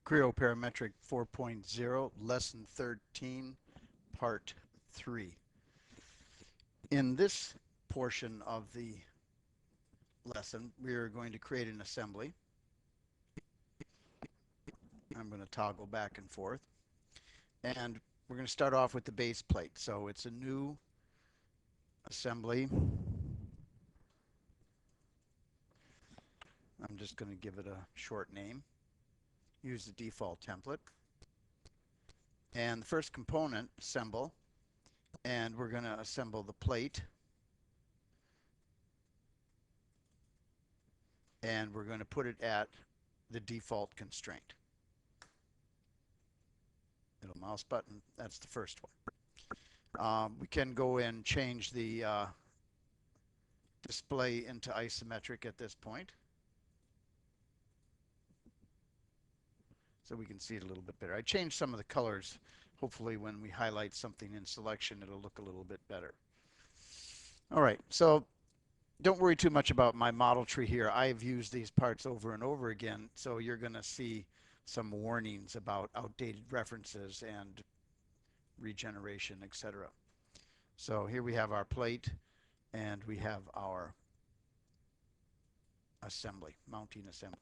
Creo Parametric 4.0, Lesson 13, Part 3. In this portion of the lesson, we are going to create an assembly. I'm going to toggle back and forth. And we're going to start off with the base plate. So it's a new assembly. I'm just going to give it a short name. Use the default template. And the first component, assemble. And we're going to assemble the plate. And we're going to put it at the default constraint. Middle mouse button, that's the first one. We can go in and change the display into isometric at this point, so we can see it a little bit better. I changed some of the colors. Hopefully when we highlight something in selection, it'll look a little bit better. All right, so don't worry too much about my model tree here. I've used these parts over and over again, so you're going to see some warnings about outdated references and regeneration, etc. So here we have our plate and we have our assembly, mounting assembly.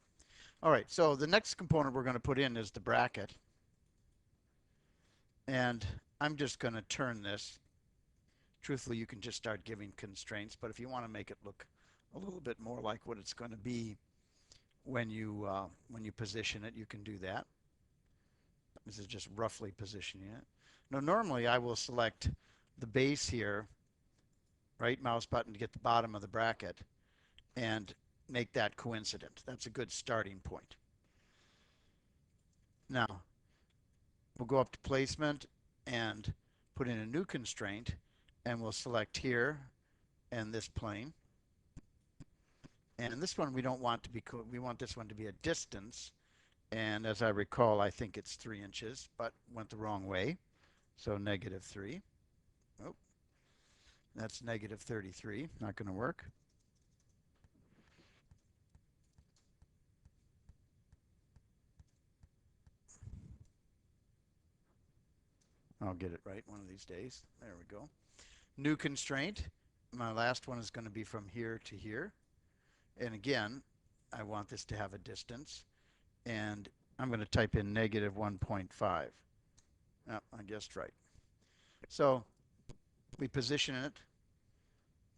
All right, so the next component we're going to put in is the bracket. And I'm just going to turn this. Truthfully, you can just start giving constraints, but if you want to make it look a little bit more like what it's going to be when you position it, you can do that. This is just roughly positioning it. Now, normally I will select the base here, right mouse button to get the bottom of the bracket, and make that coincident. That's a good starting point. Now, we'll go up to placement and put in a new constraint, and we'll select here and this plane. And this one we don't want to be, we want this one to be a distance. And as I recall, I think it's 3 inches, but went the wrong way. So -3. Oh, that's -33. Not going to work. I'll get it right one of these days. There we go. New constraint. My last one is going to be from here to here. And again, I want this to have a distance. And I'm going to type in -1.5. Oh, I guessed right. So we position it,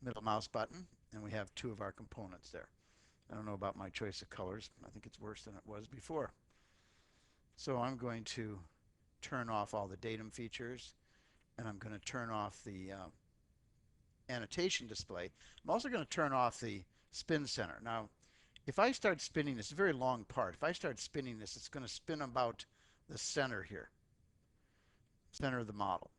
middle mouse button, and we have 2 of our components there. I don't know about my choice of colors. I think it's worse than it was before. So I'm going to turn off all the datum features, and I'm going to turn off the annotation display. I'm also going to turn off the spin center. Now, if I start spinning this, it's a very long part. If I start spinning this, it's going to spin about the center here, center of the model.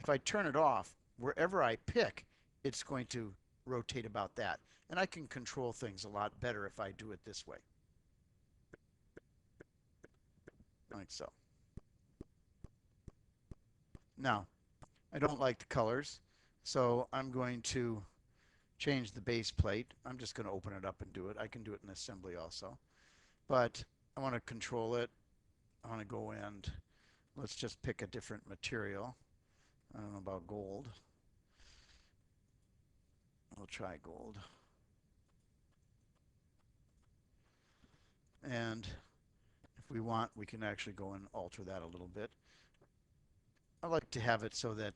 If I turn it off, wherever I pick, it's going to rotate about that. And I can control things a lot better if I do it this way. Like so. Now, I don't like the colors, so I'm going to change the base plate. I'm just going to open it up and do it. I can do it in assembly also. But I want to control it. I want to go and let's just pick a different material. I don't know about gold. We'll try gold. And if we want, we can actually go and alter that a little bit. I like to have it so that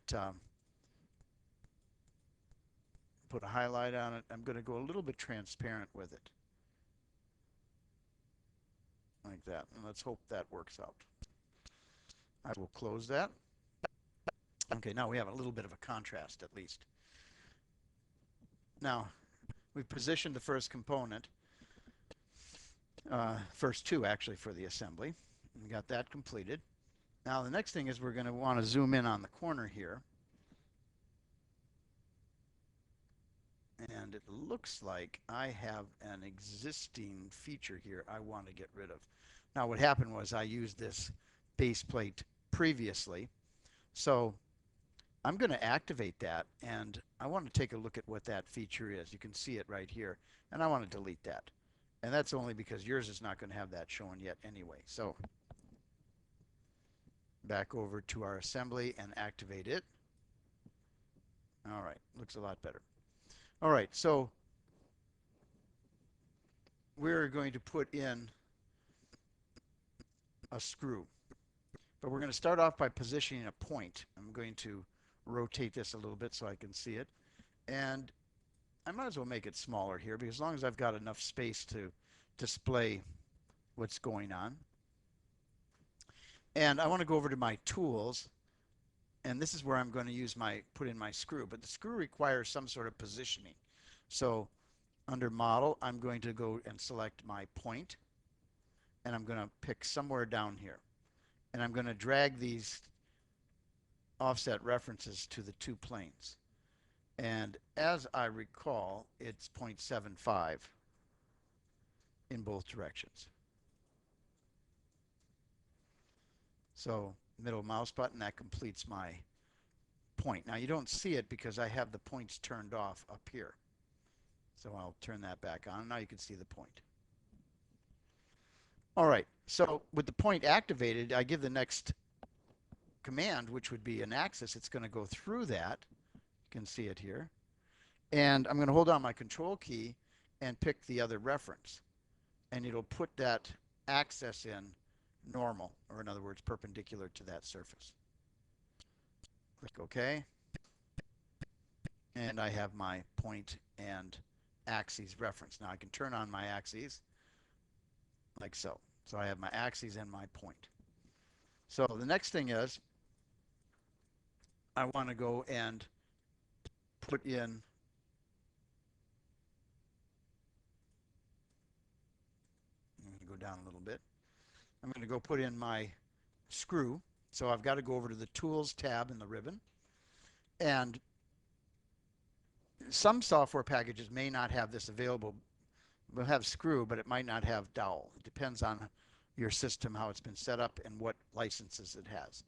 put a highlight on it. I'm going to go a little bit transparent with it. Like that. And let's hope that works out. I will close that. Okay, now we have a little bit of a contrast at least. Now, we've positioned the first component, first 2 actually for the assembly. We got that completed. Now the next thing is we're going to want to zoom in on the corner here. And it looks like I have an existing feature here I want to get rid of. Now what happened was I used this base plate previously. So I'm going to activate that, and I want to take a look at what that feature is. You can see it right here, and I want to delete that. And that's only because yours is not going to have that shown yet anyway. So back over to our assembly and activate it. All right, looks a lot better. All right, so we're going to put in a screw. But we're going to start off by positioning a point. I'm going to rotate this a little bit so I can see it. And I might as well make it smaller here because as long as I've got enough space to display what's going on. And I want to go over to my tools, and this is where I'm going to put in my screw. But the screw requires some sort of positioning. So under model, I'm going to go and select my point, and I'm going to pick somewhere down here. And I'm going to drag these offset references to the two planes. And as I recall, it's 0.75 in both directions. So middle mouse button, that completes my point. Now you don't see it because I have the points turned off up here. So I'll turn that back on. Now you can see the point. All right, so with the point activated, I give the next command, which would be an axis. It's going to go through that. You can see it here. And I'm going to hold down my control key and pick the other reference. And it'll put that axis in normal, or in other words, perpendicular to that surface. Click OK. And I have my point and axes reference. Now I can turn on my axes like so. So I have my axes and my point. So the next thing is I want to go and put in, I'm going to go down a little bit. I'm going to go put in my screw. So I've got to go over to the Tools tab in the ribbon. And some software packages may not have this available. We'll have screw, but it might not have dowel. It depends on your system, how it's been set up, and what licenses it has.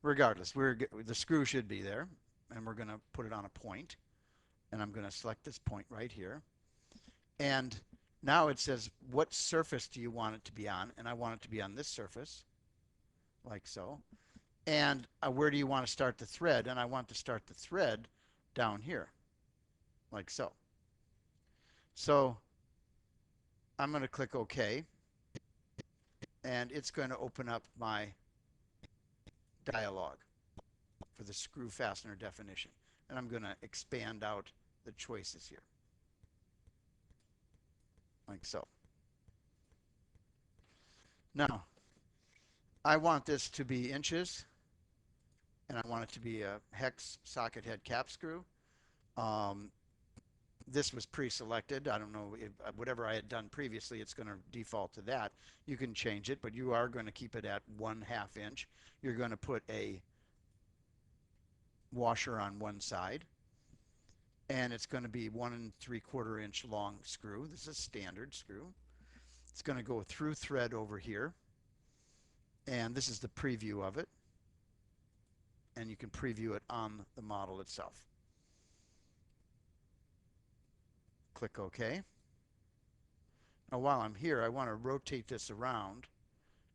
Regardless, the screw should be there, and we're going to put it on a point. And I'm going to select this point right here. And now it says, what surface do you want it to be on? And I want it to be on this surface, like so. And where do you want to start the thread? And I want to start the thread down here, like so. So I'm going to click OK. And it's going to open up my dialog for the screw fastener definition. And I'm going to expand out the choices here, like so. Now, I want this to be inches, and I want it to be a hex socket head cap screw. This was pre-selected. I don't know, if whatever I had done previously, it's going to default to that. You can change it, but you are going to keep it at 1/2 inch. You're going to put a washer on one side, and it's going to be 1 3/4 inch long screw. This is a standard screw. It's going to go through thread over here, and this is the preview of it, and you can preview it on the model itself. Click OK. Now while I'm here, I want to rotate this around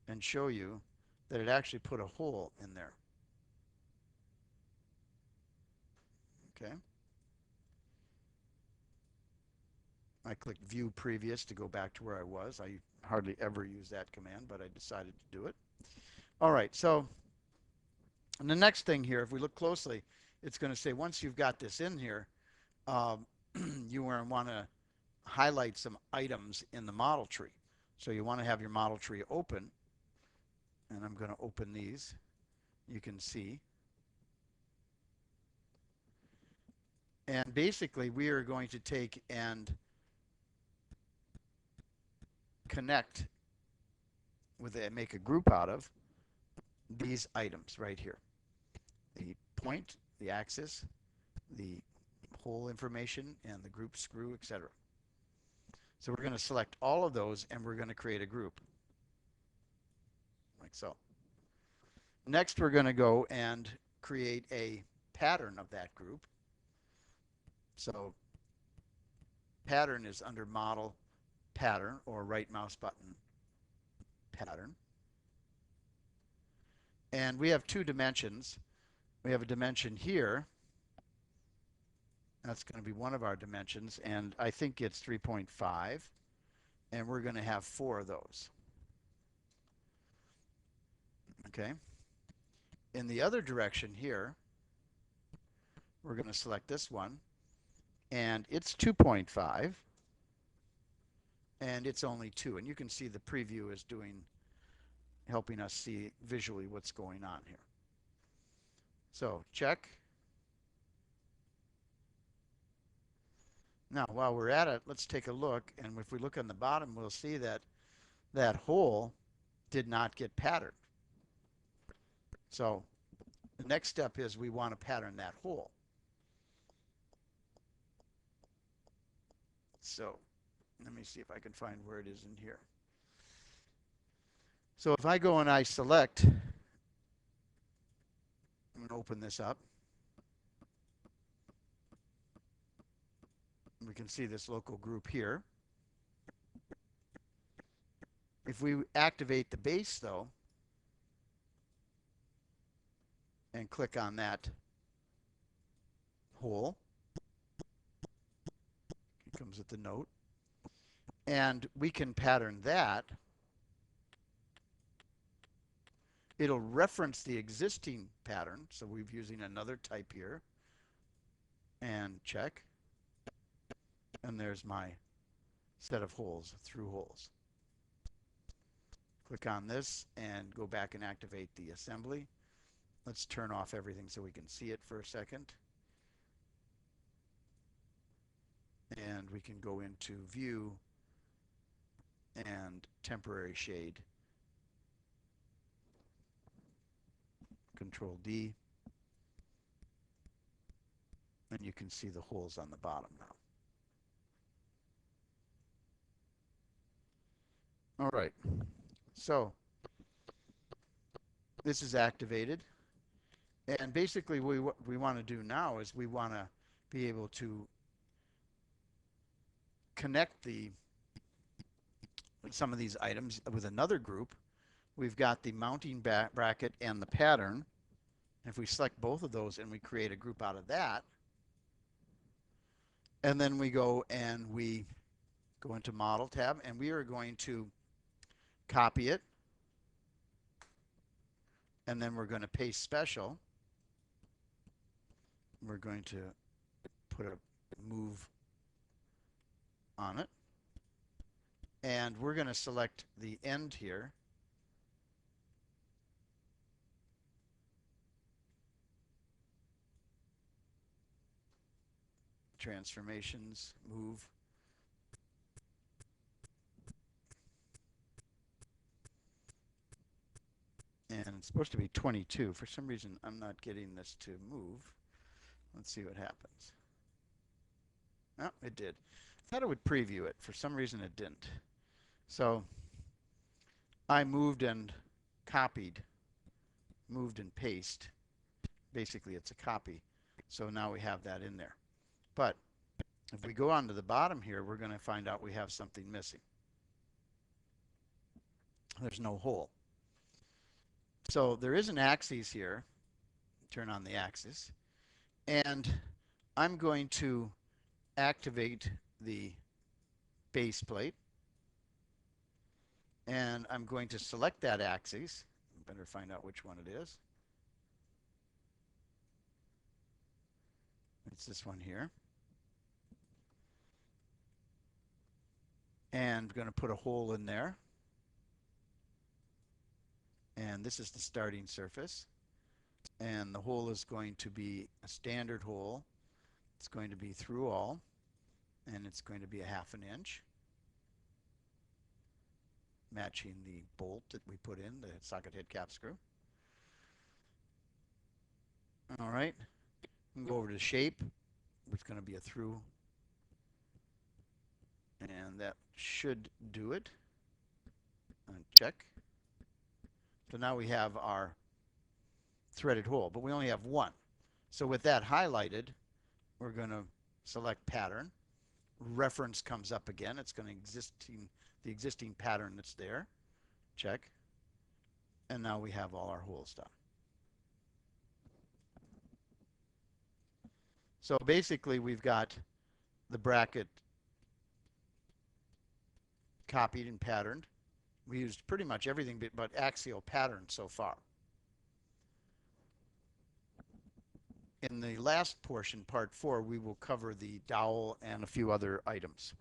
and show you that it actually put a hole in there. Okay. I clicked View Previous to go back to where I was. I hardly ever use that command, but I decided to do it. All right, so and the next thing here, if we look closely, it's going to say once you've got this in here, you want to highlight some items in the model tree. So you want to have your model tree open, and I'm going to open these. You can see. And basically, we are going to take and connect with make a group out of these items right here. The point, the axis, the hole information, and the group screw, etc. So we're going to select all of those, and we're going to create a group, like so. Next, we're going to go and create a pattern of that group. So pattern is under model, pattern or right mouse button pattern. And we have two dimensions. We have a dimension here. That's going to be one of our dimensions, and I think it's 3.5, and we're going to have 4 of those. Okay. In the other direction here, we're going to select this one, and it's 2.5, and it's only 2. And you can see the preview is helping us see visually what's going on here. So check. Now, while we're at it, let's take a look. And if we look on the bottom, we'll see that that hole did not get patterned. So the next step is we want to pattern that hole. So let me see if I can find where it is in here. So if I go and I select, I'm going to open this up. We can see this local group here. If we activate the base though, and click on that hole, it comes with the note, and we can pattern that. It'll reference the existing pattern, so we're using another type here, and check. And there's my set of holes, through holes. Click on this and go back and activate the assembly. Let's turn off everything so we can see it for a second. And we can go into view and temporary shade. Control D. And you can see the holes on the bottom now. All right, so this is activated, and basically what we want to do now is we want to be able to connect some of these items with another group. We've got the mounting bracket and the pattern. If we select both of those and we create a group out of that, and then we go and we go into Model tab, and we are going to copy it, and then we're going to paste special. We're going to put a move on it, and we're going to select the end here, transformations, move, and it's supposed to be 22. For some reason, I'm not getting this to move. Let's see what happens. Oh, it did. I thought it would preview it. For some reason, it didn't. So I moved and copied, moved and paste. Basically, it's a copy. So now we have that in there. But if we go on to the bottom here, we're going to find out we have something missing. There's no hole. So there is an axis here. Turn on the axis. And I'm going to activate the base plate. And I'm going to select that axis. Better find out which one it is. It's this one here. And I'm going to put a hole in there. And this is the starting surface. And the hole is going to be a standard hole. It's going to be through all. And it's going to be a 1/2 inch. Matching the bolt that we put in, the socket head cap screw. All right. We can go over to shape. It's going to be a through. And that should do it. And check. So now we have our threaded hole, but we only have one. So with that highlighted, we're going to select pattern. reference comes up again. It's going to the existing pattern that's there. Check. And now we have all our holes done. So basically we've got the bracket copied and patterned. We used pretty much everything but axial pattern so far. In the last portion, part 4, we will cover the dowel and a few other items.